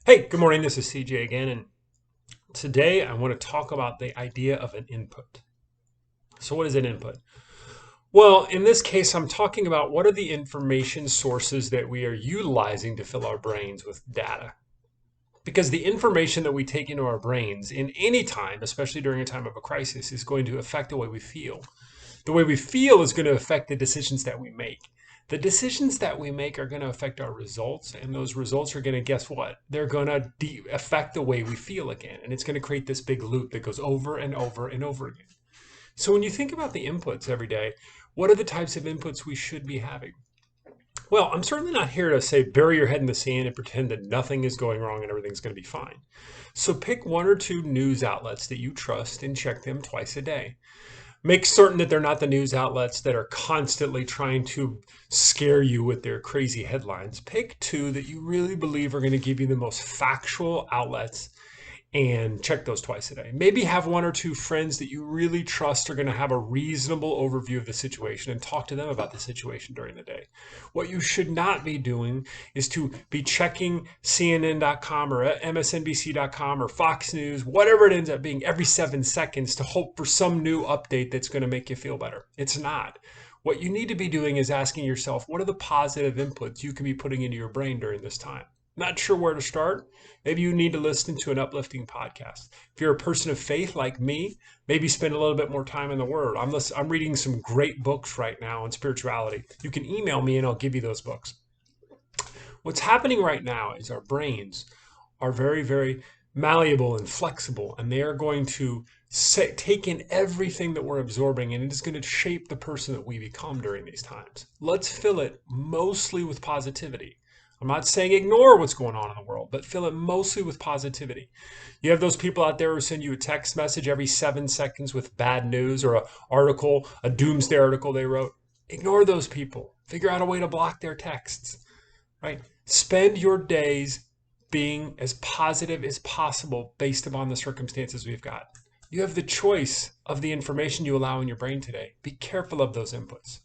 Hey, good morning. This is CJ again, and today I want to talk about the idea of an input. So, what is an input? Well, in this case, I'm talking about what are the information sources that we are utilizing to fill our brains with data. Because the information that we take into our brains in any time, especially during a time of a crisis, is going to affect the way we feel. The way we feel is going to affect the decisions that we make. The decisions that we make are going to affect our results, and those results are going to, guess what? They're going to affect the way we feel again. And it's going to create this big loop that goes over and over and over again. So when you think about the inputs every day, what are the types of inputs we should be having? Well, I'm certainly not here to say bury your head in the sand and pretend that nothing is going wrong and everything's going to be fine. So pick one or two news outlets that you trust and check them twice a day. Make certain that they're not the news outlets that are constantly trying to scare you with their crazy headlines. Pick two that you really believe are going to give you the most factual outlets and check those twice a day. Maybe have one or two friends that you really trust are going to have a reasonable overview of the situation and talk to them about the situation during the day. What you should not be doing is to be checking CNN.com or MSNBC.com or Fox News, whatever it ends up being, every 7 seconds to hope for some new update that's going to make you feel better. It's not. What you need to be doing is asking yourself, what are the positive inputs you can be putting into your brain during this time? Not sure where to start? Maybe you need to listen to an uplifting podcast. If you're a person of faith like me, maybe spend a little bit more time in the Word. I'm reading some great books right now on spirituality. You can email me and I'll give you those books. What's happening right now is our brains are very, very malleable and flexible, and they are going to take in everything that we're absorbing, and it is going to shape the person that we become during these times. Let's fill it mostly with positivity. I'm not saying ignore what's going on in the world, but fill it mostly with positivity. You have those people out there who send you a text message every 7 seconds with bad news or a doomsday article they wrote. Ignore those people. Figure out a way to block their texts, right? Spend your days being as positive as possible based upon the circumstances we've got. You have the choice of the information you allow in your brain today. Be careful of those inputs.